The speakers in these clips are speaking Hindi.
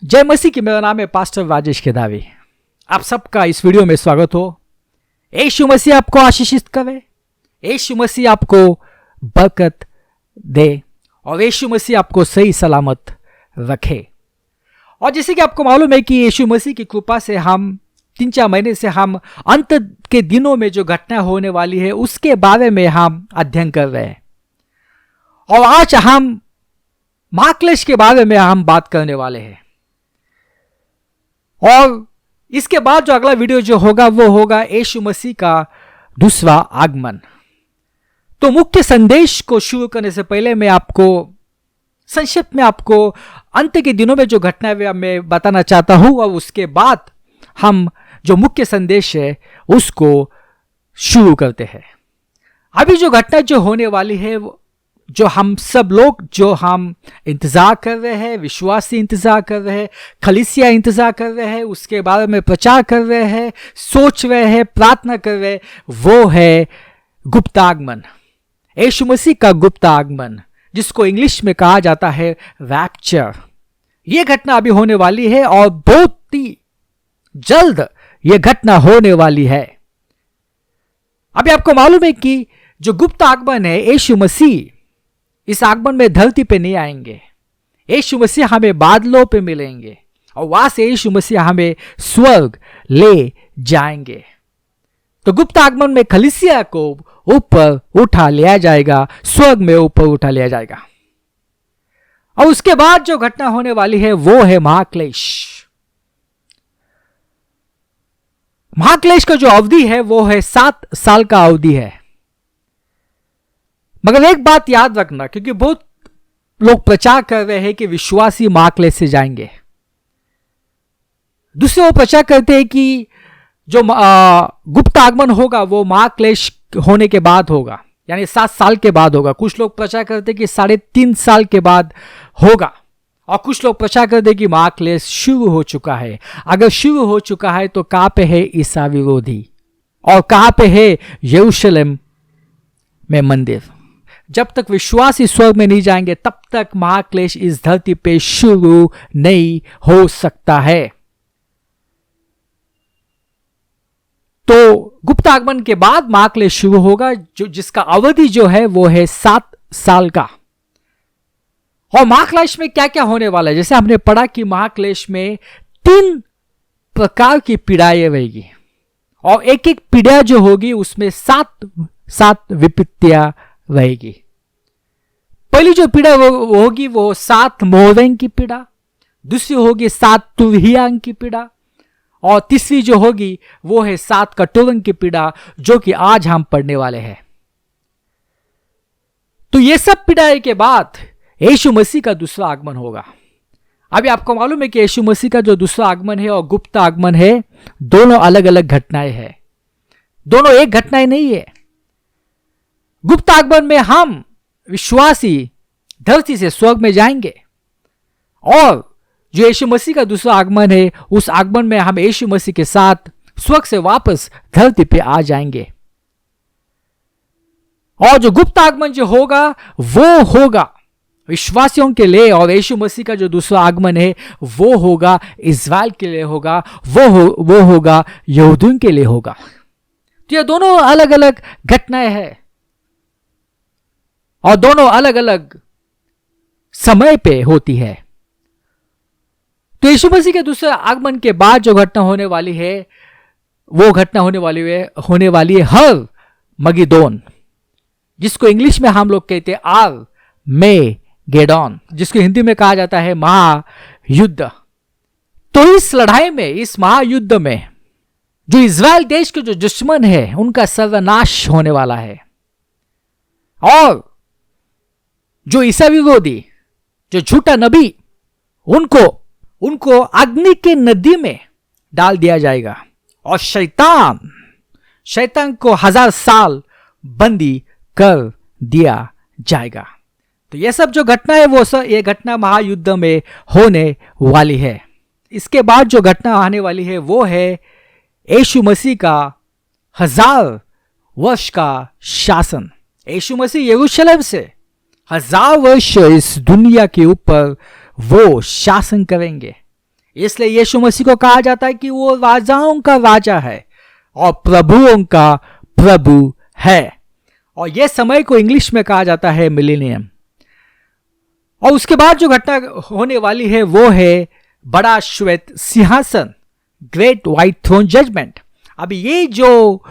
जय मसीह की। मेरा नाम है पास्टर राजेश खेदावी। आप सबका इस वीडियो में स्वागत हो। यीशु मसीह आपको आशीषित करे, यीशु मसीह आपको बरकत दे और यीशु मसीह आपको सही सलामत रखे। और जैसे कि आपको मालूम है कि यीशु मसीह की कृपा से हम 3-4 महीने से हम अंत के दिनों में जो घटना होने वाली है उसके बारे में हम अध्ययन कर रहे हैं। और आज हम महाक्लेश के बारे में हम बात करने वाले हैं। और इसके बाद जो अगला वीडियो जो होगा वो होगा यीशु मसीह का दूसरा आगमन। तो मुख्य संदेश को शुरू करने से पहले मैं आपको संक्षिप्त में आपको अंत के दिनों में जो घटना है मैं बताना चाहता हूं और उसके बाद हम जो मुख्य संदेश है उसको शुरू करते हैं। अभी जो घटना जो होने वाली है जो हम सब लोग जो हम इंतजार कर रहे हैं, विश्वासी इंतजार कर रहे हैं, खलीसिया इंतजार कर रहे हैं, उसके बारे में प्रचार कर रहे हैं, सोच रहे हैं, प्रार्थना कर रहे हैं, वो है गुप्त आगमन, यीशु मसीह का गुप्त आगमन, जिसको इंग्लिश में कहा जाता है रैप्चर। ये घटना अभी होने वाली है और बहुत ही जल्द ये घटना होने वाली है। अभी आपको मालूम है कि जो गुप्त आगमन है, यीशु मसीह इस आगमन में धरती पे नहीं आएंगे। यीशु मसीह हमें बादलों पे मिलेंगे और वहां से यीशु मसीह हमें स्वर्ग ले जाएंगे। तो गुप्त आगमन में खलीसिया को ऊपर उठा लिया जाएगा, स्वर्ग में ऊपर उठा लिया जाएगा। और उसके बाद जो घटना होने वाली है वो है महाक्लेश। महाक्लेश का जो अवधि है वो है 7 साल का अवधि है। मगर एक बात याद रखना, क्योंकि बहुत लोग प्रचार कर रहे हैं कि विश्वासी महाक्लेश से जाएंगे। दूसरे वो प्रचार करते हैं कि जो गुप्त आगमन होगा वो महाक्लेश होने के बाद होगा, यानी 7 साल के बाद होगा। कुछ लोग प्रचार करते हैं कि 3.5 साल के बाद होगा और कुछ लोग प्रचार करते हैं कि महाक्लेश शुरू हो चुका है। अगर शुरू हो चुका है तो कहां पे है ईसा विरोधी और कहां पे है यरूशलेम में मंदिर। जब तक विश्वासी स्वर्ग में नहीं जाएंगे तब तक महाक्लेश इस धरती पे शुरू नहीं हो सकता है। तो गुप्त आगमन के बाद महाक्लेश शुरू होगा, जो जिसका अवधि जो है वो है 7 साल का। और महाक्लेश में क्या क्या होने वाला है, जैसे हमने पढ़ा कि महाक्लेश में 3 प्रकार की पीड़ाएं रहेगी और एक एक पीड़ा जो होगी उसमें 7 विपत्तियां रहेगी। पहली जो पीड़ा होगी वो 7 मोहरों की पीड़ा, दूसरी होगी 7 तुरहियां की पीड़ा और तीसरी जो होगी वो है 7 कटोरों की पीड़ा, जो कि आज हम पढ़ने वाले हैं। तो ये सब पीड़ाएं के बाद यीशु मसीह का दूसरा आगमन होगा। अभी आपको मालूम है कि यीशु मसीह का जो दूसरा आगमन है और गुप्त आगमन है, दोनों अलग अलग घटनाएं हैं, दोनों एक घटनाएं नहीं है। गुप्त आगमन में हम विश्वासी धरती से स्वर्ग में जाएंगे और जो यीशु मसीह का दूसरा आगमन है उस आगमन में हम यीशु मसीह के साथ स्वर्ग से वापस धरती पे आ जाएंगे। और जो गुप्त आगमन जो होगा वो होगा विश्वासियों के लिए और यीशु मसीह का जो दूसरा आगमन है वो होगा इस्राएल के लिए होगा, वो होगा यहूदियों के लिए होगा। तो ये दोनों अलग अलग घटनाएं हैं और दोनों अलग अलग समय पे होती है। तो यीशु मसीह के दूसरे आगमन के बाद जो घटना होने वाली है वो घटना होने वाली है हर मगिदोन, जिसको इंग्लिश में हम लोग कहते हैं आर में गेडॉन, जिसको हिंदी में कहा जाता है महायुद्ध। तो इस लड़ाई में, इस महायुद्ध में जो इस्राएल देश के जो दुश्मन है उनका सर्वनाश होने वाला है और जो ईसा विरोधी, जो झूठा नबी, उनको अग्नि के नदी में डाल दिया जाएगा और शैतान को 1000 साल बंदी कर दिया जाएगा। तो यह सब जो घटना है वो सब ये घटना महायुद्ध में होने वाली है। इसके बाद जो घटना आने वाली है वो है यीशु मसीह का 1000 वर्ष का शासन। यीशु मसीह यरूशलेम से 1000 वर्ष इस दुनिया के ऊपर वो शासन करेंगे। इसलिए यीशु मसीह को कहा जाता है कि वो राजाओं का राजा है और प्रभुओं का प्रभु है। और यह समय को इंग्लिश में कहा जाता है मिलेनियम। और उसके बाद जो घटना होने वाली है वो है बड़ा श्वेत सिंहासन, ग्रेट व्हाइट थ्रोन जजमेंट। अब ये जो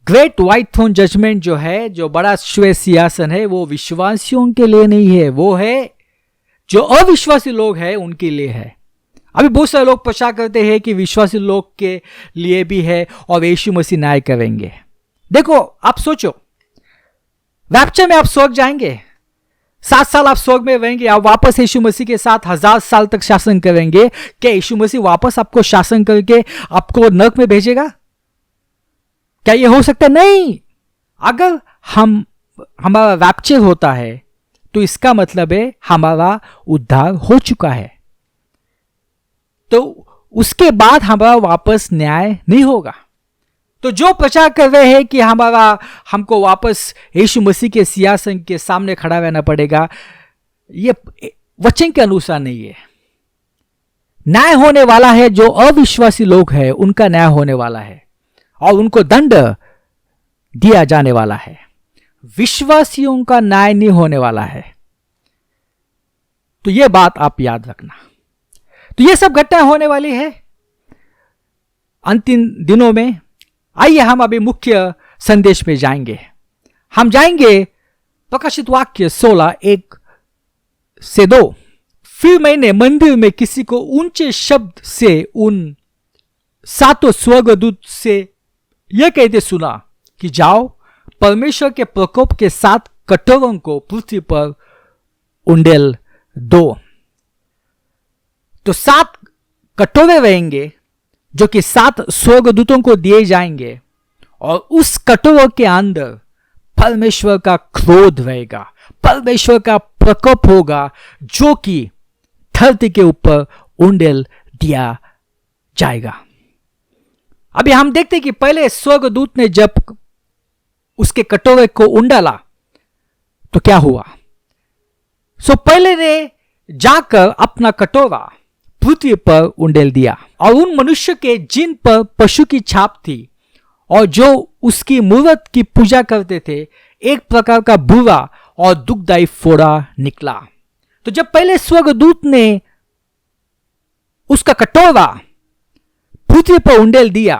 ग्रेट व्हाइट थ्रोन जजमेंट जो है, जो बड़ा श्वेत सिंहासन है, वो विश्वासियों के लिए नहीं है, वो है जो अविश्वासी लोग हैं उनके लिए है। अभी बहुत सारे लोग प्रचार करते हैं कि विश्वासी लोग के लिए भी है और यीशु मसीह न्याय करेंगे। देखो, आप सोचो, रैप्चर में आप स्वर्ग जाएंगे, 7 साल आप स्वर्ग में रहेंगे, आप वापस यीशु मसीह के साथ 1000 साल तक शासन करेंगे। क्या यीशु मसीह वापस आपको शासन करके आपको नरक में भेजेगा? क्या यह हो सकता है? नहीं। अगर हमारा रैप्चर होता है तो इसका मतलब है हमारा उद्धार हो चुका है, तो उसके बाद हमारा वापस न्याय नहीं होगा। तो जो प्रचार कर रहे हैं कि हमको वापस यीशु मसीह के सिंहासन के सामने खड़ा रहना पड़ेगा, ये वचन के अनुसार नहीं है। न्याय होने वाला है, जो अविश्वासी लोग हैं उनका न्याय होने वाला है और उनको दंड दिया जाने वाला है। विश्वासियों का न्याय नहीं होने वाला है। तो यह बात आप याद रखना। तो यह सब घटना होने वाली है अंतिम दिनों में। आइए हम अभी मुख्य संदेश में जाएंगे। हम जाएंगे प्रकाशित वाक्य 16:1-2। फिर मैंने मंदिर में किसी को ऊंचे शब्द से उन 7 स्वर्गदूत से यह कहते सुना कि जाओ, परमेश्वर के प्रकोप के 7 कटोरों को पृथ्वी पर उंडेल दो। तो 7 कटोरे रहेंगे जो कि 7 स्वर्गदूतों को दिए जाएंगे और उस कटोरों के अंदर परमेश्वर का क्रोध रहेगा, परमेश्वर का प्रकोप होगा, जो कि धरती के ऊपर उंडेल दिया जाएगा। अभी हम देखते हैं कि पहले स्वर्गदूत ने जब उसके कटोरे को उंडाला तो क्या हुआ। पहले ने जाकर अपना कटोरा पृथ्वी पर उंडेल दिया और उन मनुष्य के जिन पर पशु की छाप थी और जो उसकी मूर्त की पूजा करते थे, एक प्रकार का बुरा और दुखदायी फोड़ा निकला। तो जब पहले स्वर्गदूत ने उसका कटोरा पृथ्वी पर उंडेल दिया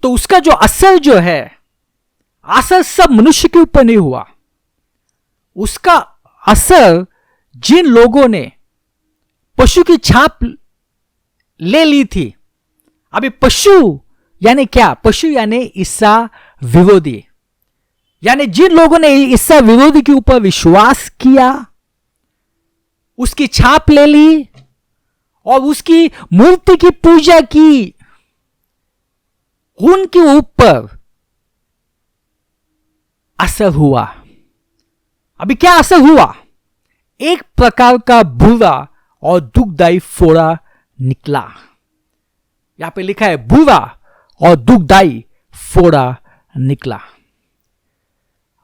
तो उसका जो असर जो है, असर सब मनुष्य के ऊपर नहीं हुआ। उसका असर जिन लोगों ने पशु की छाप ले ली थी। अभी पशु यानी क्या? पशु यानी ईसा विरोधी, यानी जिन लोगों ने ईसा विरोधी के ऊपर विश्वास किया, उसकी छाप ले ली और उसकी मूर्ति की पूजा की, उनके ऊपर असर हुआ। अभी क्या असर हुआ? एक प्रकार का बुरा और दुखदायी फोड़ा निकला। यहां पे लिखा है बुरा और दुखदायी फोड़ा निकला।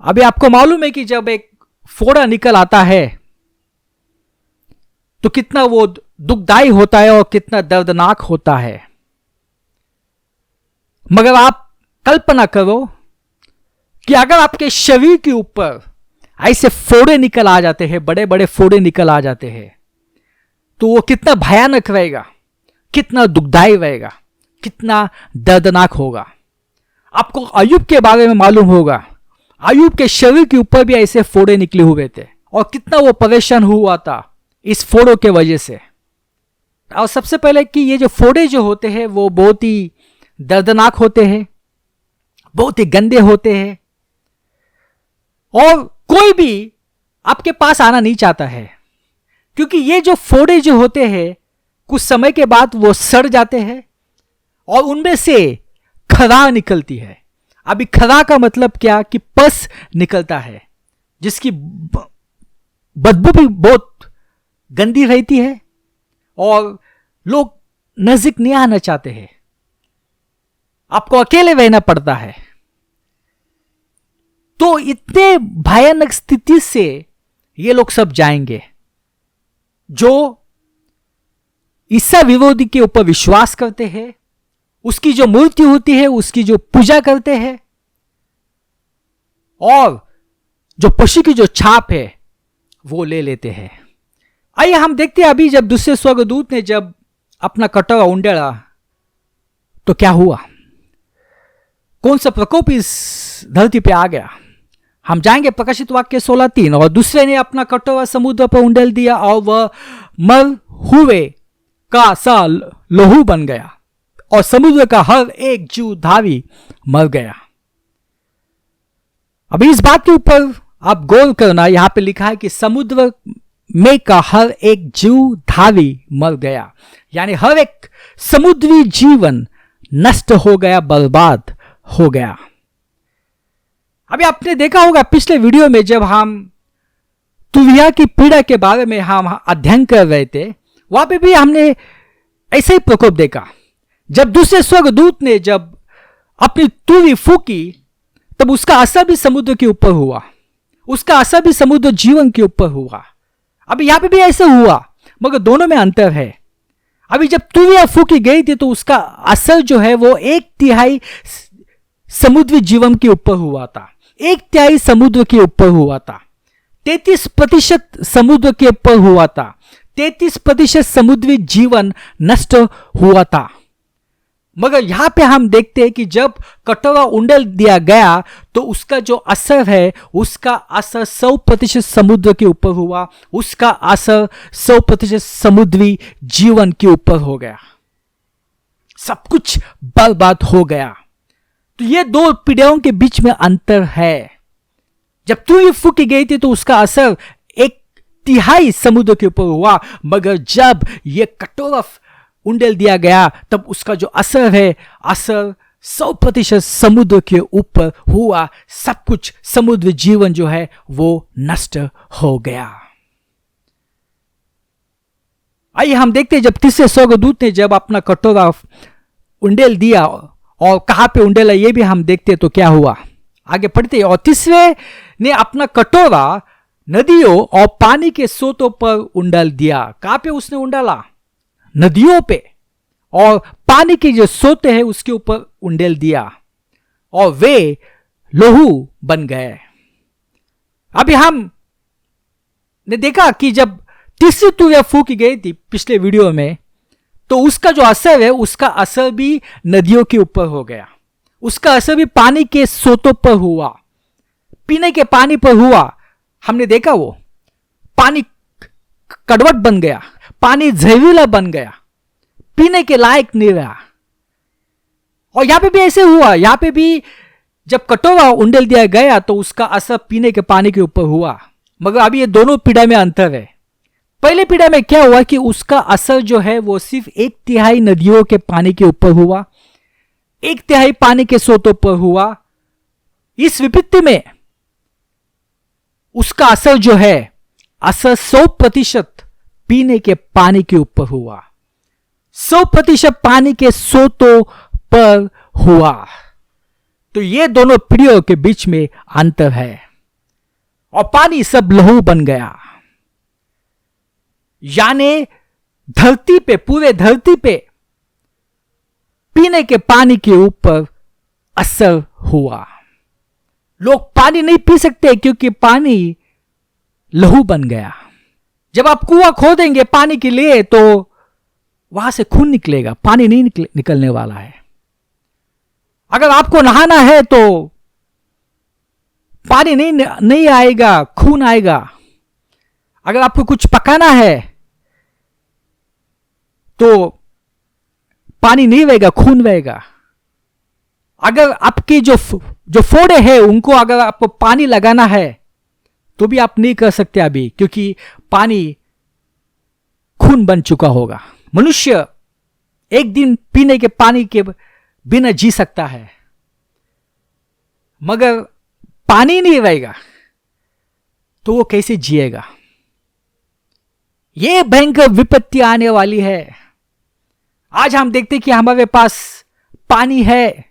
अभी आपको मालूम है कि जब एक फोड़ा निकल आता है तो कितना वो दुखदायी होता है और कितना दर्दनाक होता है। मगर आप कल्पना करो कि अगर आपके शरीर के ऊपर ऐसे फोड़े निकल आ जाते हैं, बड़े बड़े फोड़े निकल आ जाते हैं, तो वो कितना भयानक रहेगा, कितना दुखदायी रहेगा, कितना दर्दनाक होगा। आपको अय्यूब के बारे में मालूम होगा, अय्यूब के शरीर के ऊपर भी ऐसे फोड़े निकले हुए थे और कितना वो परेशान हुआ था इस फोड़ों के वजह से। और सबसे पहले कि ये जो फोड़े जो होते हैं वो बहुत ही दर्दनाक होते हैं, बहुत ही गंदे होते हैं और कोई भी आपके पास आना नहीं चाहता है, क्योंकि ये जो फोड़े जो होते हैं कुछ समय के बाद वो सड़ जाते हैं और उनमें से खरा निकलती है। अभी खरा का मतलब क्या? कि पस निकलता है, जिसकी बदबू भी बहुत गंदी रहती है और लोग नजदीक नहीं आना चाहते हैं, आपको अकेले रहना पड़ता है। तो इतने भयानक स्थिति से ये लोग सब जाएंगे जो ईसा विरोधी के ऊपर विश्वास करते हैं, उसकी जो मूर्ति होती है उसकी जो पूजा करते हैं, और जो पशु की जो छाप है वो ले लेते हैं। आइए हम देखते हैं अभी जब दूसरे स्वर्गदूत ने जब अपना कटोरा उंडेला तो क्या हुआ, कौन सा प्रकोप इस धरती पे आ गया। हम जाएंगे प्रकाशित वाक्य 16:3। और दूसरे ने अपना कटोरा समुद्र पर उंडेल दिया और वह मर हुए का सा लहू बन गया और समुद्र का हर एक जीव धावी मर गया। अभी इस बात के ऊपर आप गौर करना, यहां पे लिखा है कि समुद्र में का हर एक जीव धावी मर गया, यानी हर एक समुद्री जीवन नष्ट हो गया, बर्बाद हो गया। अभी आपने देखा होगा पिछले वीडियो में जब हम तुविया की पीड़ा के बारे में हम अध्ययन कर रहे थे, वहां पे भी हमने ऐसे ही प्रकोप देखा। जब दूसरे स्वर्गदूत ने जब अपनी तुवी फूकी तब उसका असर भी समुद्र के ऊपर हुआ, उसका असर भी समुद्र जीवन के ऊपर हुआ। अभी यहां पे भी ऐसे हुआ, मगर दोनों में अंतर है। अभी जब तुविया फूकी गई थी तो उसका असर जो है वो 1/3 समुद्री जीवन के ऊपर हुआ था, 1/3 समुद्र के ऊपर हुआ था, 33% समुद्र के ऊपर हुआ था, 33% समुद्री जीवन नष्ट हुआ था। मगर यहां पे हम देखते हैं कि जब कटोरा उंडेल दिया गया तो उसका जो असर है उसका असर 100% समुद्र के ऊपर हुआ, उसका असर 100% समुद्री जीवन के ऊपर हो गया, सब कुछ बर्बाद हो गया। तो ये दो पीढ़ियों के बीच में अंतर है। जब तुवी फूकी गई थी तो उसका असर 1/3 समुद्र के ऊपर हुआ, मगर जब ये कटोरा उंडेल दिया गया तब उसका जो असर है, असर 100% समुद्र के ऊपर हुआ, सब कुछ समुद्र जीवन जो है वो नष्ट हो गया। आइए हम देखते हैं जब तीसरे स्वर्गदूत ने जब अपना कटोरा उंडेल दिया और कहां पे उंडेला ये भी हम देखते हैं तो क्या हुआ, आगे पढ़ते हैं। और तीसरे ने अपना कटोरा नदियों और पानी के स्रोतों पर उंडेल दिया। कहां पे उसने उंडाला? नदियों पे, और पानी के जो स्रोत है उसके ऊपर उंडेल दिया और वे लहू बन गए। अभी हम ने देखा कि जब तीसरी तुविया फूकी गई थी पिछले वीडियो में तो उसका जो असर है उसका असर भी नदियों के ऊपर हो गया, उसका असर भी पानी के स्रोतों पर हुआ, पीने के पानी पर हुआ। हमने देखा वो पानी कड़वट बन गया, पानी जहरीला बन गया, पीने के लायक नहीं रहा। और यहां पे भी ऐसे हुआ, यहां पे भी जब कटोरा उंडेल दिया गया तो उसका असर पीने के पानी के ऊपर हुआ। मगर अभी ये दोनों पीढ़ा में अंतर है। पहले पीढ़ा में क्या हुआ कि उसका असर जो है वो सिर्फ 1/3 नदियों के पानी के ऊपर हुआ, 1/3 पानी के स्रोतों पर हुआ। इस विपत्ति में उसका असर जो है, असर 100% पीने के पानी के ऊपर हुआ, 100% पानी के स्रोतों पर हुआ। तो ये दोनों पीढ़ियों के बीच में अंतर है। और पानी सब लहू बन गया, यानी धरती पे, पूरे धरती पे पीने के पानी के ऊपर असर हुआ। लोग पानी नहीं पी सकते क्योंकि पानी लहू बन गया। जब आप कुआं खोदेंगे पानी के लिए तो वहां से खून निकलेगा, पानी नहीं निकलने वाला है। अगर आपको नहाना है तो पानी नहीं आएगा, खून आएगा। अगर आपको कुछ पकाना है तो पानी नहीं बहेगा, खून बहेगा। अगर आपकी जो फोड़े हैं उनको अगर आपको पानी लगाना है तो भी आप नहीं कर सकते अभी, क्योंकि पानी खून बन चुका होगा। मनुष्य एक दिन पीने के पानी के बिना जी सकता है, मगर पानी नहीं रहेगा तो वो कैसे जिएगा? ये भयंकर विपत्ति आने वाली है। आज हम देखते कि हमारे पास पानी है,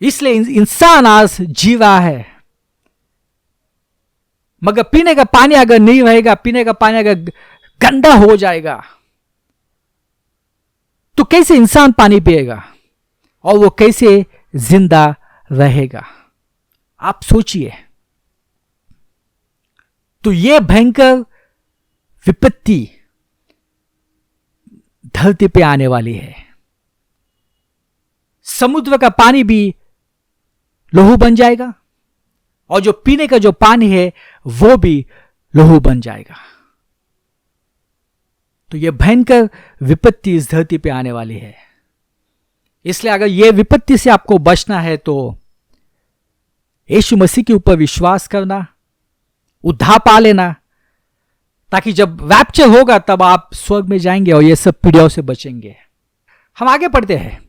इसलिए इंसान आज जी रहा है। मगर पीने का पानी अगर नहीं रहेगा, पीने का पानी अगर गंदा हो जाएगा, तो कैसे इंसान पानी पिएगा और वो कैसे जिंदा रहेगा? आप सोचिए। तो ये भयंकर विपत्ति धरती पे आने वाली है। समुद्र का पानी भी लहू बन जाएगा और जो पीने का जो पानी है वो भी लहू बन जाएगा। तो यह भयंकर विपत्ति इस धरती पे आने वाली है। इसलिए अगर यह विपत्ति से आपको बचना है तो यीशु मसीह के ऊपर विश्वास करना, उद्धार पा लेना, ताकि जब रैप्चर होगा तब आप स्वर्ग में जाएंगे और ये सब पीड़ाओं से बचेंगे। हम आगे पढ़ते हैं।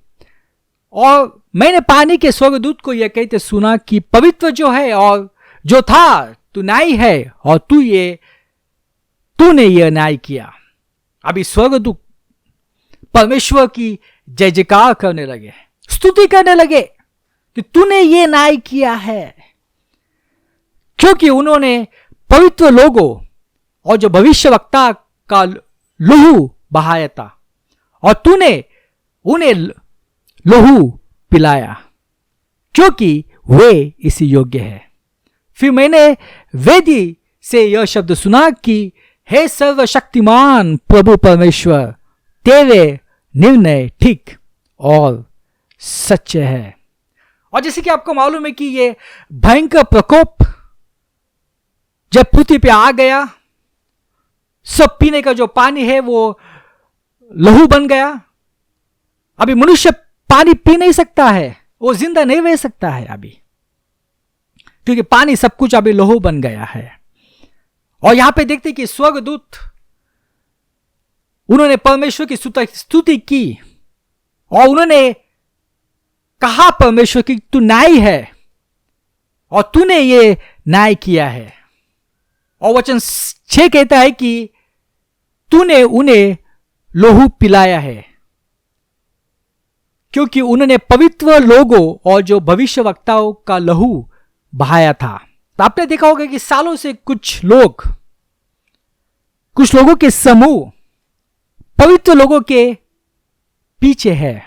और मैंने पानी के स्वर्गदूत को यह कहते सुना कि पवित्र जो है और जो था तू न्यायी है, और तूने यह न्याय किया। अभी स्वर्गदूत परमेश्वर की जय जयकार करने लगे, स्तुति करने लगे कि तूने ये न्याय किया है, क्योंकि उन्होंने पवित्र लोगों और जो भविष्यवक्ता का लहू बहाया था और तूने उन्हें लहू पिलाया, क्योंकि वे इसी योग्य है। फिर मैंने वेदी से यह शब्द सुना कि हे सर्वशक्तिमान प्रभु परमेश्वर, तेरे निर्णय ठीक और सच्चे है। और जैसे कि आपको मालूम है कि ये भयंकर प्रकोप जब पृथ्वी पे आ गया, सब पीने का जो पानी है वो लहू बन गया। अभी मनुष्य पानी पी नहीं सकता है, वो जिंदा नहीं रह सकता है अभी, क्योंकि पानी सब कुछ अभी लहू बन गया है। और यहां पे देखते कि स्वर्गदूत उन्होंने परमेश्वर की स्तुति की और उन्होंने कहा परमेश्वर की तू न्यायी है और तूने ये न्याय किया है। और वचन 6 कहता है कि तूने उन्हें लहू पिलाया है, क्योंकि उन्होंने पवित्र लोगों और जो भविष्यवक्ताओं का लहू बहाया था। तो आपने देखा होगा कि सालों से कुछ लोगों के समूह पवित्र लोगों के पीछे है,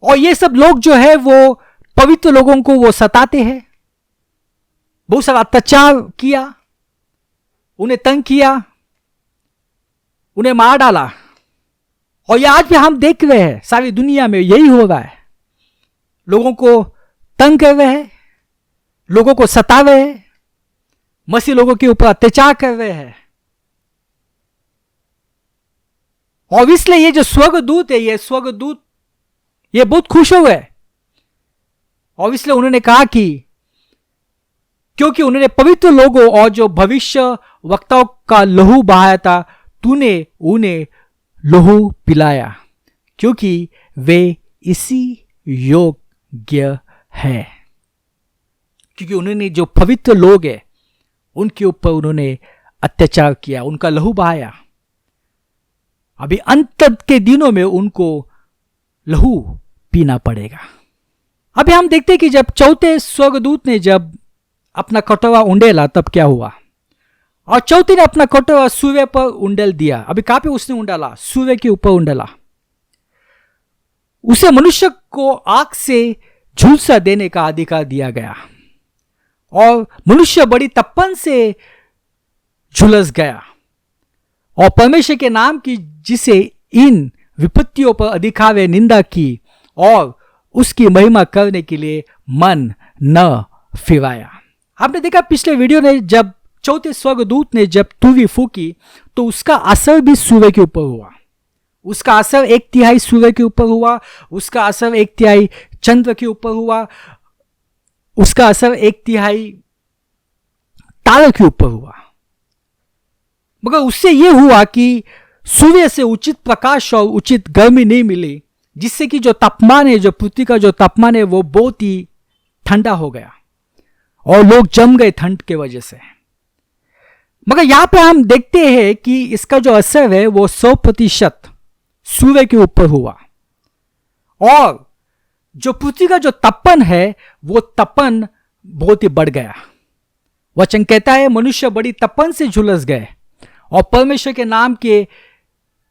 और ये सब लोग जो है वो पवित्र लोगों को वो सताते हैं, बहुत सारा अत्याचार किया, उन्हें तंग किया, उन्हें मार डाला। और ये आज भी हम देख रहे हैं, सारी दुनिया में यही हो रहा है। लोगों को तंग कर रहे हैं, लोगों को सता रहे हैं, मसीह लोगों के ऊपर अत्याचार कर रहे हैं। और इसलिए ये जो स्वर्गदूत है, ये बहुत खुश हो गए, और इसलिए उन्होंने कहा कि क्योंकि उन्होंने पवित्र लोगों और जो भविष्य वक्ताओं का लहू बहाया था, तूने उन्हें लहू पिलाया, क्योंकि वे इसी योग्य है। क्योंकि उन्होंने जो पवित्र लोग हैं उनके ऊपर उन्होंने अत्याचार किया, उनका लहू बहाया। अभी अंत के दिनों में उनको लहू पीना पड़ेगा। अभी हम देखते हैं कि जब चौथे स्वर्गदूत ने जब अपना कटोरा उंडेला तब क्या हुआ। और चौथे ने अपना कटोरा सूर्य पर उंडेल दिया। अभी कहां पे उसने उंडाला? सूर्य के ऊपर उंडेला। उसे मनुष्य को आग से झुलसा देने का अधिकार दिया गया, और मनुष्य बड़ी तपन से झुलस गया, और परमेश्वर के नाम की जिसे इन विपत्तियों पर अधिकार व निंदा की और उसकी महिमा करने के लिए मन न फिराया। आपने देखा पिछले वीडियो में जब चौथे स्वर्गदूत ने जब तुरही फूकी तो उसका असर भी सूर्य के ऊपर हुआ। उसका असर 1/3 सूर्य के ऊपर हुआ, उसका असर 1/3 चंद्र के ऊपर हुआ, उसका असर 1/3 तारे के ऊपर हुआ। मगर उससे यह हुआ कि सूर्य से उचित प्रकाश और उचित गर्मी नहीं मिली, जिससे कि जो तापमान है, जो पृथ्वी का जो तापमान है, वो बहुत ही ठंडा हो गया और लोग जम गए ठंड के वजह से। मगर यहां पे हम देखते हैं कि इसका जो असर है वो 100% सूर्य के ऊपर हुआ, और जो पृथ्वी का जो तपन है वो तपन बहुत ही बढ़ गया। वचन कहता है मनुष्य बड़ी तपन से झुलस गए, और परमेश्वर के नाम के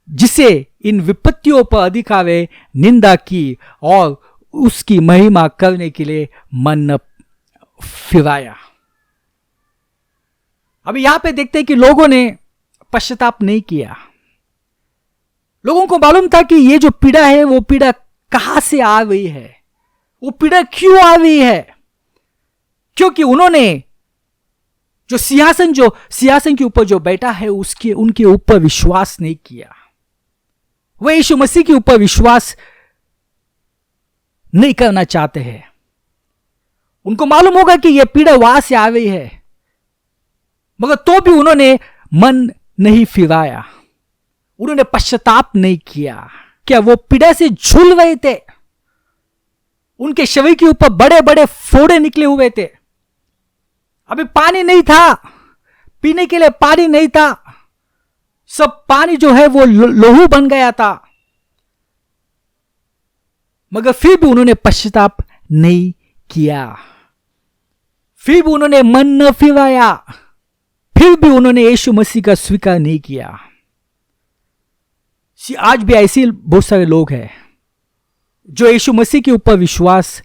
जिसे इन विपत्तियों पर अधिकार है निंदा की और उसकी महिमा करने के लिए मन न फिराया। अभी यहां पे देखते हैं कि लोगों ने पश्चाताप नहीं किया। लोगों को मालूम था कि ये जो पीड़ा है वो पीड़ा कहां से आ रही है, वो पीड़ा क्यों आ रही है, क्योंकि उन्होंने जो सिंहासन के ऊपर जो बैठा है उनके ऊपर विश्वास नहीं किया। वह यीशु मसीह के ऊपर विश्वास नहीं करना चाहते हैं। उनको मालूम होगा कि यह पीड़ा वहां से आ रही है, मगर तो भी उन्होंने मन नहीं फिराया, उन्होंने पश्चाताप नहीं किया। क्या वो पीड़ा से झूल रहे थे? उनके शरीर के ऊपर बड़े बड़े फोड़े निकले हुए थे। अभी पानी नहीं था, पीने के लिए पानी नहीं था, सब पानी जो है वो लोहू बन गया था, मगर फिर भी उन्होंने पश्चाताप नहीं किया, फिर भी उन्होंने मन न फिराया, फिर भी उन्होंने यीशु मसीह का स्वीकार नहीं किया। आज भी ऐसे बहुत सारे लोग हैं जो यीशु मसीह के ऊपर विश्वास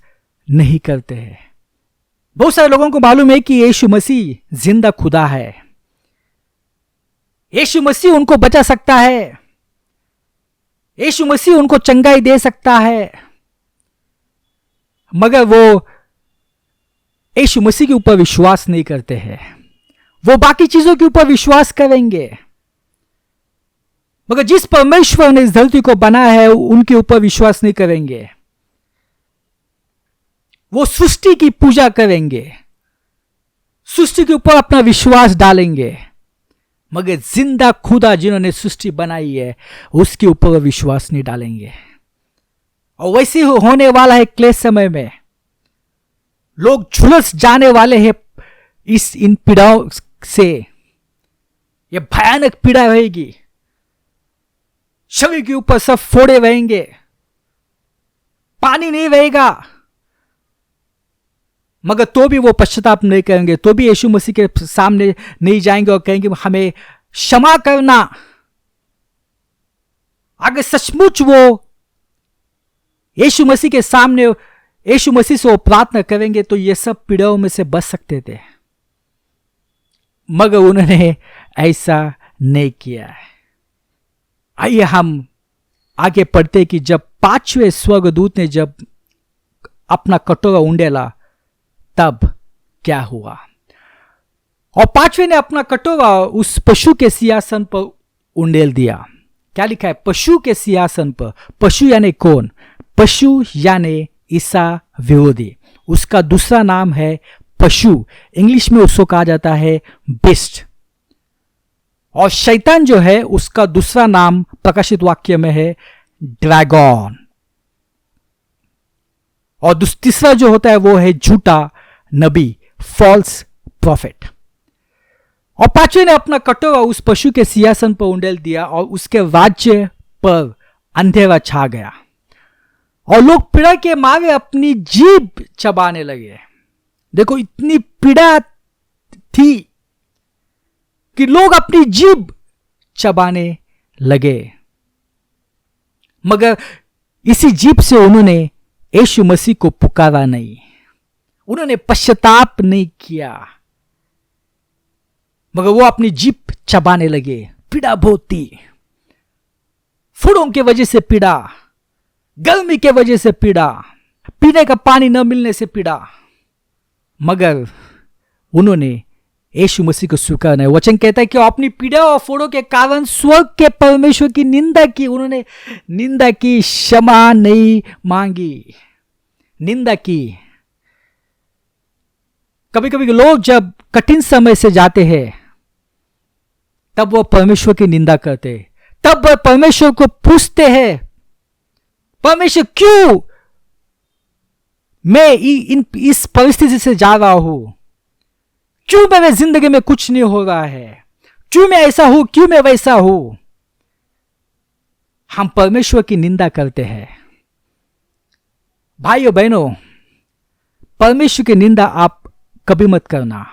नहीं करते हैं। बहुत सारे लोगों को मालूम है कि यीशु मसीह जिंदा खुदा है, यीशु मसीह उनको बचा सकता है, यीशु मसीह उनको चंगाई दे सकता है, मगर वो यीशु मसीह के ऊपर विश्वास नहीं करते हैं। वो बाकी चीजों के ऊपर विश्वास करेंगे, मगर जिस परमेश्वर ने इस धरती को बनाया है उनके ऊपर विश्वास नहीं करेंगे। वो सृष्टि की पूजा करेंगे, सृष्टि के ऊपर अपना विश्वास डालेंगे, मगर जिंदा खुदा जिन्होंने सृष्टि बनाई है उसके ऊपर विश्वास नहीं डालेंगे। और वैसे होने वाला है क्लेश समय में। लोग झुलस जाने वाले हैं इन पीड़ाओं से। यह भयानक पीड़ा रहेगी, शरीर के ऊपर सब फोड़े रहेंगे, पानी नहीं रहेगा, मगर तो भी वो पश्चाताप नहीं करेंगे, तो भी यीशु मसीह के सामने नहीं जाएंगे और कहेंगे हमें क्षमा करना। अगर सचमुच वो यीशु मसीह के सामने यीशु मसीह से वो प्रार्थना करेंगे तो ये सब पीड़ाओं में से बच सकते थे, मगर उन्होंने ऐसा नहीं किया है। आइए हम आगे पढ़ते कि जब पांचवें स्वर्गदूत ने जब अपना कटोरा उंडेला तब क्या हुआ। और पांचवें ने अपना कटोरा उस पशु के सिंहासन पर उंडेल दिया। क्या लिखा है? पशु के सिंहासन पर। पशु यानी कौन? पशु यानी ईसा विरोधी। उसका दूसरा नाम है पशु, इंग्लिश में उसको कहा जाता है बिस्ट। और शैतान जो है उसका दूसरा नाम प्रकाशित वाक्य में है ड्रैगन। और तीसरा जो होता है वो है झूठा नबी, फॉल्स प्रॉफिट। और पांचवें ने अपना कटोरा उस पशु के सिंहासन पर उंडेल दिया और उसके राज्य पर अंधेरा छा गया और लोग पीड़ा के मारे अपनी जीभ चबाने लगे। देखो, इतनी पीड़ा थी कि लोग अपनी जीभ चबाने लगे, मगर इसी जीभ से उन्होंने यीशु मसीह को पुकारा नहीं, उन्होंने पश्चाताप नहीं किया, मगर वो अपनी जीभ चबाने लगे। पीड़ा बहुत थी, फूलों के वजह से पीड़ा, गर्मी के वजह से पीड़ा, पीने का पानी न मिलने से पीड़ा, मगर उन्होंने यीशु मसीह को स्वीकार नहीं। वचन कहता है कि अपनी पीड़ा और फोड़ों के कारण स्वर्ग के परमेश्वर की निंदा की, उन्होंने निंदा की, क्षमा नहीं मांगी, निंदा की। कभी कभी लोग जब कठिन समय से जाते हैं तब वो परमेश्वर की निंदा करते, तब वो परमेश्वर को पूछते हैं, परमेश्वर क्यों मैं इस परिस्थिति से जा रहा हूं, क्यों मेरे जिंदगी में कुछ नहीं हो रहा है, क्यों मैं ऐसा हूं, क्यों मैं वैसा हूं। हम परमेश्वर की निंदा करते हैं। भाइयों बहनों, परमेश्वर की निंदा आप कभी मत करना।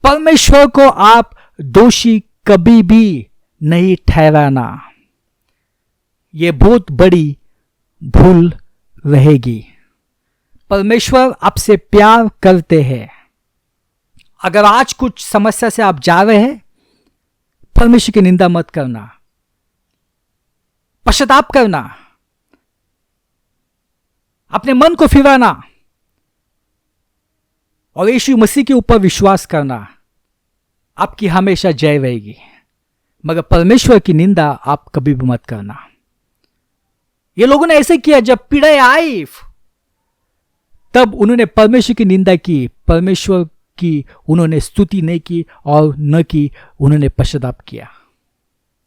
परमेश्वर को आप दोषी कभी भी नहीं ठहराना, ये बहुत बड़ी भूल रहेगी। परमेश्वर आपसे प्यार करते हैं। अगर आज कुछ समस्या से आप जा रहे हैं, परमेश्वर की निंदा मत करना, पश्चाताप करना, अपने मन को फिराना और यीशु मसीह के ऊपर विश्वास करना, आपकी हमेशा जय रहेगी। मगर परमेश्वर की निंदा आप कभी भी मत करना। ये लोगों ने ऐसे किया, जब पीड़ाएं आई तब उन्होंने परमेश्वर की निंदा की, परमेश्वर की उन्होंने स्तुति नहीं की और न कि उन्होंने पश्चाताप किया।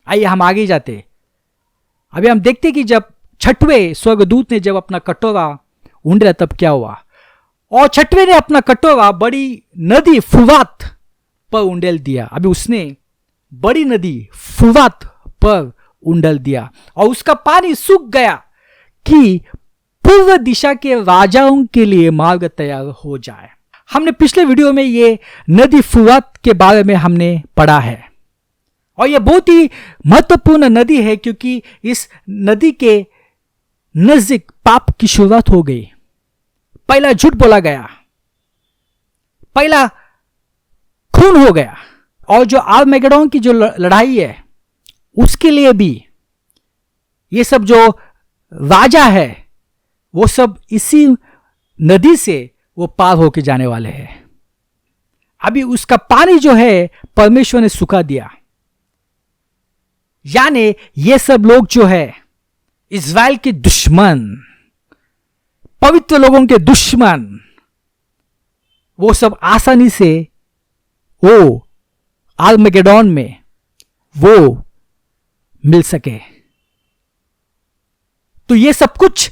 आइए हम आगे जाते। अभी हम देखते कि जब छठवें स्वर्गदूत ने जब अपना कटोरा उंडेला तब क्या हुआ, और छठवें ने अपना कटोरा बड़ी नदी फुवात पर उंडेल दिया। अभी उसने बड़ी नदी फुवात पर उंडेल दिया और उसका पानी सूख गया कि पूर्व दिशा के राजाओं के लिए मार्ग तैयार हो जाए। हमने पिछले वीडियो में ये नदी फुवात के बारे में हमने पढ़ा है और यह बहुत ही महत्वपूर्ण नदी है, क्योंकि इस नदी के नजदीक पाप की शुरुआत हो गई। पहला झूठ बोला गया, पहला खून हो गया, और जो आर्मेगेडोन की जो लड़ाई है उसके लिए भी ये सब जो राजा है वो सब इसी नदी से वो पार होके जाने वाले हैं। अभी उसका पानी जो है परमेश्वर ने सुखा दिया, यानी ये सब लोग जो है इज़राइल के दुश्मन, पवित्र लोगों के दुश्मन, वो सब आसानी से वो आर्मेगेडोन में वो मिल सके। तो ये सब कुछ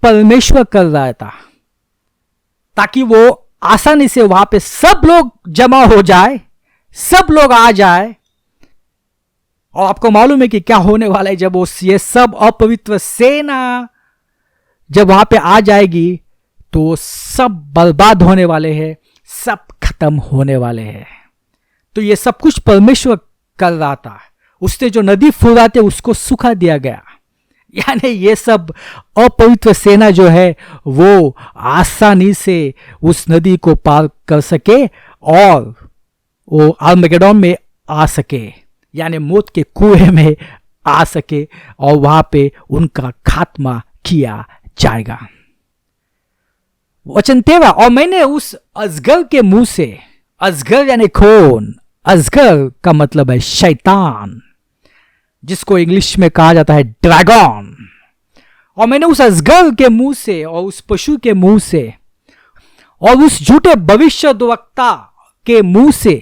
परमेश्वर कर रहा था ताकि वो आसानी से वहां पे सब लोग जमा हो जाए, सब लोग आ जाए। और आपको मालूम है कि क्या होने वाला है, जब वो ये सब अपवित्र सेना जब वहां पे आ जाएगी तो सब बर्बाद होने वाले हैं, सब खत्म होने वाले हैं। तो ये सब कुछ परमेश्वर कर रहा था। उसने जो नदी फुराते उसको सुखा दिया गया, यानी ये सब अपवित्र सेना जो है वो आसानी से उस नदी को पार कर सके और वो आर्मेगेडोन में आ सके, यानी मौत के कुएं में आ सके और वहां पे उनका खात्मा किया जाएगा। वचन 13, और मैंने उस अजगर के मुंह से, अजगर यानी खून, अजगर का मतलब है शैतान, जिसको इंग्लिश में कहा जाता है ड्रैगन, और मैंने उस अजगर के मुंह से और उस पशु के मुंह से और उस झूठे भविष्यद्वक्ता के मुंह से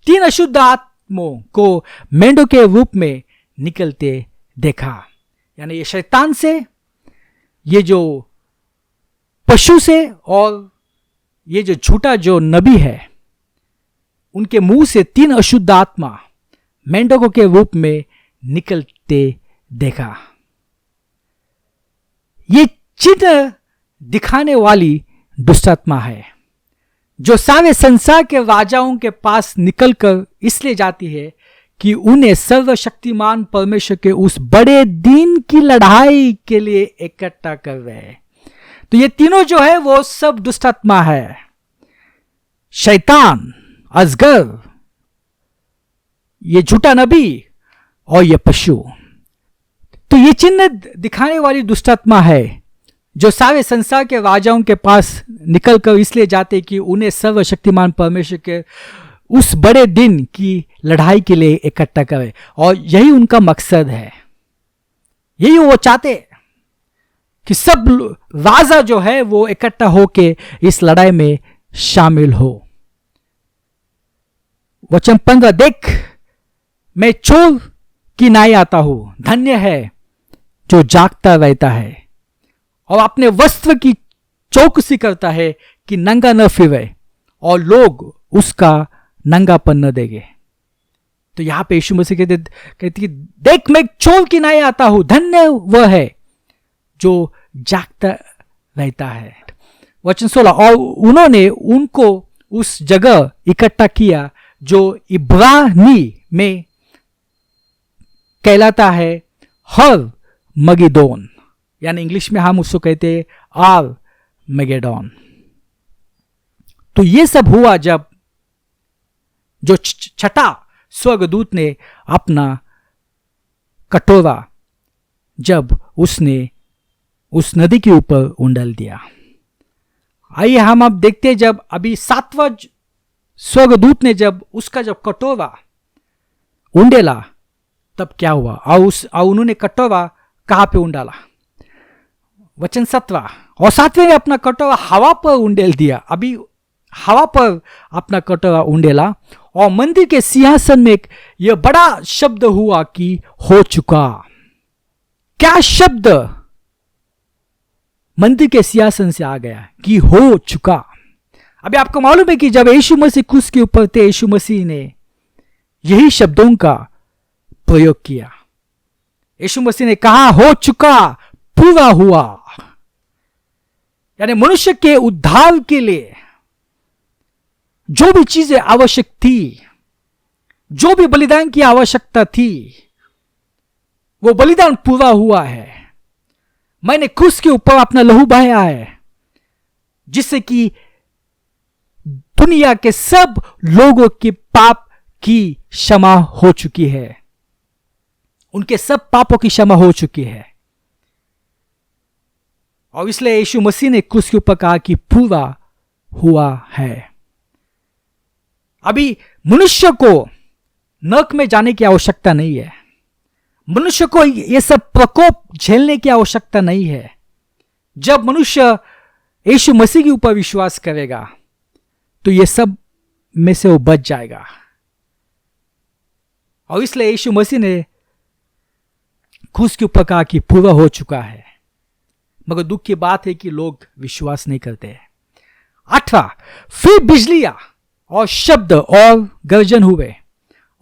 3 अशुद्ध आत्माओं को मेंढों के रूप में निकलते देखा। यानी ये शैतान से, ये जो पशु से और ये जो झूठा जो नबी है, उनके मुंह से 3 अशुद्ध आत्मा मेंढकों के रूप में निकलते देखा। ये चिन्ह दिखाने वाली दुष्टात्मा है जो सारे संसार के राजाओं के पास निकलकर इसलिए जाती है कि उन्हें सर्वशक्तिमान परमेश्वर के उस बड़े दिन की लड़ाई के लिए इकट्ठा कर रहे हैं। तो ये तीनों जो है वो सब दुष्टात्मा है, शैतान, अजगर, ये झूठा नबी और ये पशु। तो ये चिन्ह दिखाने वाली दुष्टात्मा है जो सारे संसार के राजाओं के पास निकलकर इसलिए जाते कि उन्हें सर्वशक्तिमान परमेश्वर के उस बड़े दिन की लड़ाई के लिए इकट्ठा करे, और यही उनका मकसद है। यही वो चाहते कि सब राजा जो है वो इकट्ठा होके इस लड़ाई में शामिल हो। वचन 15, देख मैं चोर की नाई आता हूं, धन्य है जो जागता रहता है और अपने वस्त्र की चौकसी करता है कि नंगा न फिरे और लोग उसका नंगापन न देंगे। तो यहां पे यीशु मसीह कहते देख मैं चोर की नाई आता हूं, धन्य वह है जो जागता रहता है। वचन 16, और उन्होंने उनको उस जगह इकट्ठा किया जो इब्रानी में कहलाता है हर मगिदोन, यानी इंग्लिश में हम उसको कहते हैं आर मेगेडोन। तो ये सब हुआ जब जो छठा स्वर्गदूत ने अपना कटोरा जब उसने उस नदी के ऊपर उंडेल दिया। आइए हम अब देखते हैं, जब अभी सातवां स्वर्गदूत ने जब उसका जब कटोरा उंडेला तब क्या हुआ, और उन्होंने कटोरा कहां पे उंडाला? वचन 17, और सातवें ने अपना कटोरा हवा पर उंडेल दिया। अभी हवा पर अपना कटोरा उंडेला, और मंदिर के सिंहासन में यह बड़ा शब्द हुआ कि हो चुका। क्या शब्द मंदिर के सिंहासन से आ गया कि हो चुका? अभी आपको मालूम है कि जब यीशु मसीह क्रूस के ऊपर थे, यीशु मसीह ने यही शब्दों का प्रयोग किया। यीशु मसीह ने कहा हो चुका, पूरा हुआ। यानी मनुष्य के उद्धार के लिए जो भी चीजें आवश्यक थी, जो भी बलिदान की आवश्यकता थी, वो बलिदान पूरा हुआ है। मैंने क्रूस के ऊपर अपना लहू बहाया है, जिससे कि दुनिया के सब लोगों के पाप की क्षमा हो चुकी है, उनके सब पापों की क्षमा हो चुकी है। और इसलिए यीशु मसीह ने क्रूस के ऊपर कहा कि पूरा हुआ है। अभी मनुष्य को नरक में जाने की आवश्यकता नहीं है, मनुष्य को यह सब प्रकोप झेलने की आवश्यकता नहीं है। जब मनुष्य यीशु मसीह के ऊपर विश्वास करेगा तो यह सब में से वो बच जाएगा। और इसलिए यीशु मसीह ने क्रूस के ऊपर कहा कि पूरा हो चुका है। मगर दुख की बात है कि लोग विश्वास नहीं करते हैं। 8वां, फिर बिजलियां और शब्द और गर्जन हुए,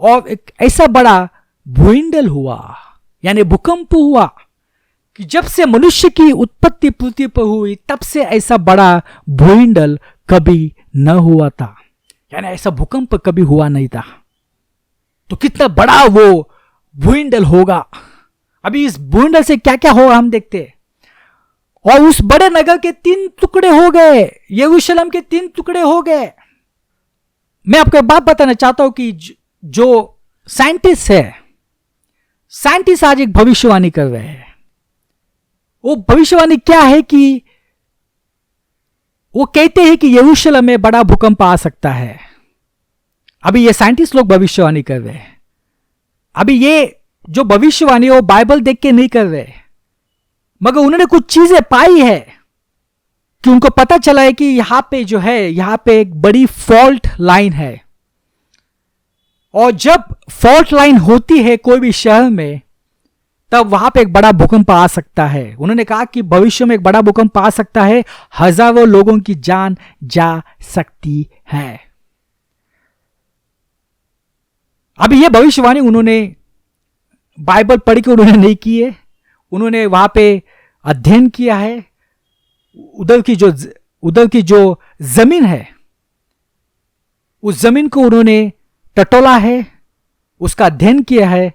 और एक ऐसा बड़ा भूइंडल हुआ, यानी भूकंप हुआ, कि जब से मनुष्य की उत्पत्ति पृथ्वी पर हुई तब से ऐसा बड़ा भूइंडल कभी न हुआ था। यानी ऐसा भूकंप कभी हुआ नहीं था। तो कितना बड़ा वो भूइंडल होगा। अभी इस भूइंडल से क्या क्या होगा हम देखते हैं। और उस बड़े नगर के 3 टुकड़े हो गए, यरूशलेम के 3 टुकड़े हो गए। मैं आपको एक बात बताना चाहता हूं कि जो साइंटिस्ट है, साइंटिस्ट आज एक भविष्यवाणी कर रहे हैं। वो भविष्यवाणी क्या है कि वो कहते हैं कि यरूशलेम में बड़ा भूकंप आ सकता है। अभी ये साइंटिस्ट लोग भविष्यवाणी कर रहे हैं। अभी ये जो भविष्यवाणी वो बाइबल देख के नहीं कर रहे, मगर उन्होंने कुछ चीजें पाई है कि उनको पता चला है कि यहां पे जो है, यहां पे एक बड़ी फॉल्ट लाइन है, और जब फॉल्ट लाइन होती है कोई भी शहर में तब वहां पे एक बड़ा भूकंप आ सकता है। उन्होंने कहा कि भविष्य में एक बड़ा भूकंप आ सकता है, हजारों लोगों की जान जा सकती है। अभी यह भविष्यवाणी उन्होंने बाइबल पढ़ के उन्होंने नहीं की है, उन्होंने वहां पे अध्ययन किया है। उधर की जो जमीन है, उस जमीन को उन्होंने टटोला है, उसका अध्ययन किया है,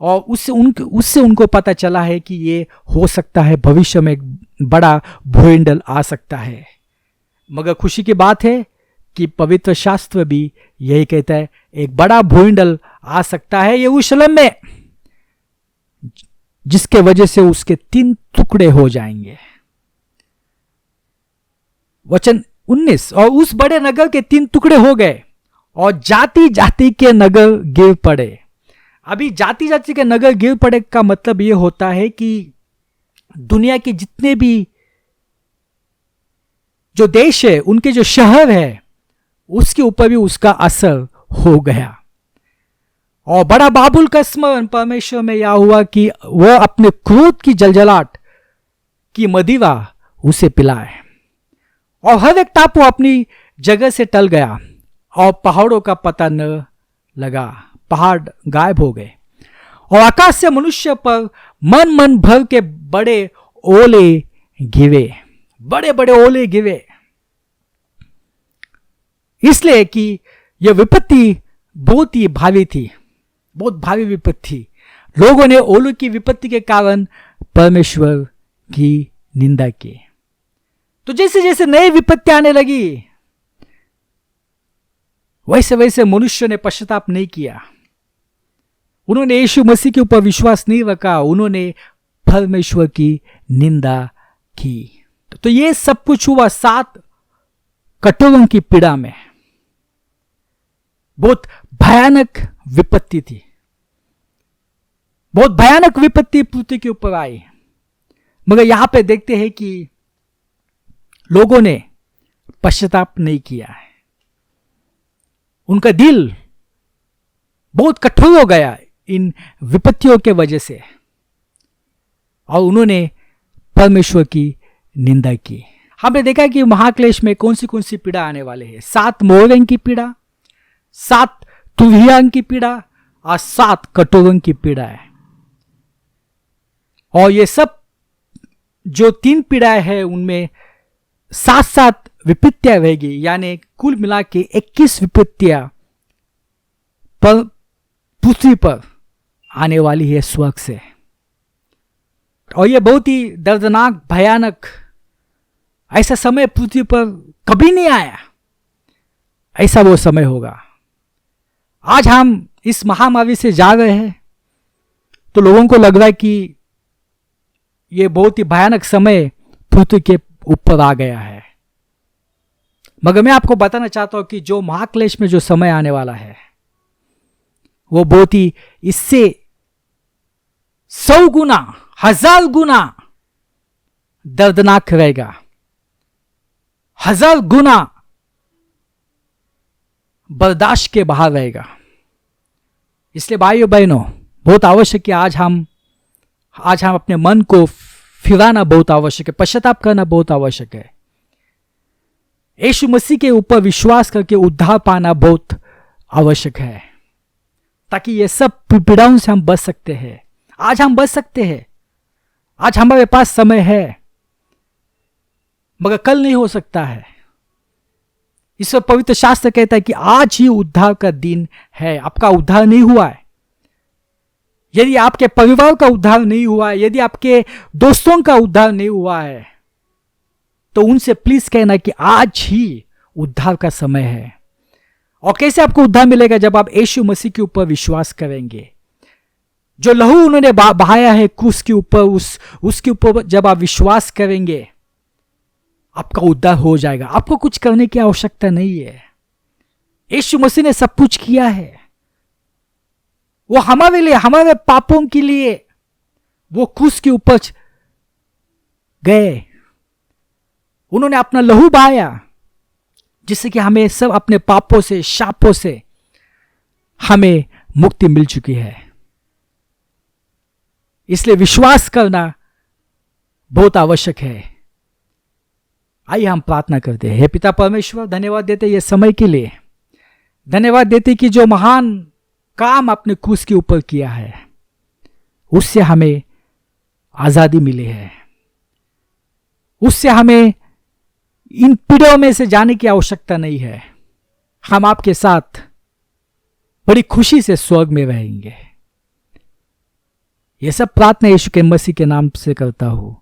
और उससे उनको पता चला है कि ये हो सकता है भविष्य में एक बड़ा भूइंडल आ सकता है। मगर खुशी की बात है कि पवित्र शास्त्र भी यही कहता है, एक बड़ा भूइंडल आ सकता है यरूशलेम में, जिसके वजह से उसके 3 टुकड़े हो जाएंगे। वचन 19, और उस बड़े नगर के 3 टुकड़े हो गए और जाति जाति के नगर गिर पड़े। अभी जाति जाति के नगर गिर पड़े का मतलब यह होता है कि दुनिया के जितने भी जो देश है, उनके जो शहर है, उसके ऊपर भी उसका असर हो गया। और बड़ा बाबुल का स्मरण परमेश्वर में यह हुआ कि वह अपने क्रोध की जलजलाहट की मदिरा उसे पिलाए, और हर एक टापू अपनी जगह से टल गया और पहाड़ों का पता न लगा, पहाड़ गायब हो गए, और आकाश से मनुष्य पर मन भर के बड़े ओले गिरे, बड़े बड़े ओले गिरे, इसलिए कि यह विपत्ति बहुत ही भारी थी, बहुत भारी विपत्ति थी। लोगों ने ओलू की विपत्ति के कारण परमेश्वर की निंदा की। तो जैसे जैसे नई विपत्ति आने लगी, वैसे वैसे मनुष्य ने पश्चाताप नहीं किया। उन्होंने यीशु मसीह के ऊपर विश्वास नहीं रखा, उन्होंने परमेश्वर की निंदा की। तो ये सब कुछ हुआ 7 कटोरों की पीड़ा में। बहुत भयानक विपत्ति थी, बहुत भयानक विपत्ति पृथ्वी के ऊपर आई। मगर यहां पे देखते हैं कि लोगों ने पश्चाताप नहीं किया है। उनका दिल बहुत कठोर हो गया इन विपत्तियों के वजह से, और उन्होंने परमेश्वर की निंदा की। हमने देखा कि महाक्लेश में कौन सी पीड़ा आने वाले हैं। 7 मोहरों की पीड़ा, 7 तुरहियों की पीड़ा और 7 कटोरों की पीड़ा है। और ये सब जो 3 पीड़ाएं हैं उनमें 7 विपत्तियां रहेगी, यानी कुल मिला के 21 विपत्तियां पर पृथ्वी पर आने वाली है स्वर्ग से। और यह बहुत ही दर्दनाक, भयानक, ऐसा समय पृथ्वी पर कभी नहीं आया, ऐसा वो समय होगा। आज हम इस महामारी से जा रहे हैं तो लोगों को लग रहा है कि यह बहुत ही भयानक समय पृथ्वी के ऊपर आ गया है। मगर मैं आपको बताना चाहता हूं कि जो महाक्लेश में जो समय आने वाला है वो बहुत ही इससे 100 गुना, 1000 गुना दर्दनाक रहेगा, 1000 गुना बर्दाश्त के बाहर रहेगा। इसलिए भाइयों बहनों, बहुत आवश्यक है आज हम अपने मन को फिराना बहुत आवश्यक है, पश्चाताप करना बहुत आवश्यक है। यीशु मसीह के ऊपर विश्वास करके उद्धार पाना बहुत आवश्यक है, ताकि ये सब पीड़ाओं से हम बच सकते हैं। आज हम बच सकते हैं, आज हमारे पास समय है, मगर कल नहीं हो सकता है। इस पवित्र शास्त्र कहता है कि आज ही उद्धार का दिन है। आपका उद्धार नहीं हुआ है, यदि आपके परिवार का उद्धार नहीं हुआ है, यदि आपके दोस्तों का उद्धार नहीं हुआ है, तो उनसे प्लीज कहना कि आज ही उद्धार का समय है। और कैसे आपको उद्धार मिलेगा? जब आप यीशु मसीह के ऊपर विश्वास करेंगे। जो लहू उन्होंने बहाया है क्रूस के ऊपर, उसके ऊपर जब आप विश्वास करेंगे, आपका उद्धार हो जाएगा। आपको कुछ करने की आवश्यकता नहीं है। यीशु मसीह ने सब कुछ किया है। वो हमारे लिए, हमारे पापों के लिए वो क्रूस के ऊपर गए। उन्होंने अपना लहू बहाया, जिससे कि हमें सब अपने पापों से, शापों से हमें मुक्ति मिल चुकी है। इसलिए विश्वास करना बहुत आवश्यक है। आइए हम प्रार्थना करते हैं। हे पिता परमेश्वर, धन्यवाद देते ये समय के लिए, धन्यवाद देते कि जो महान काम आपने क्रूस के ऊपर किया है, उससे हमें आजादी मिली है, उससे हमें इन पीड़ाओं में से जाने की आवश्यकता नहीं है। हम आपके साथ बड़ी खुशी से स्वर्ग में रहेंगे। यह सब प्रार्थना यीशु के मसीह के नाम से करता हूं,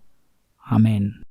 आमीन।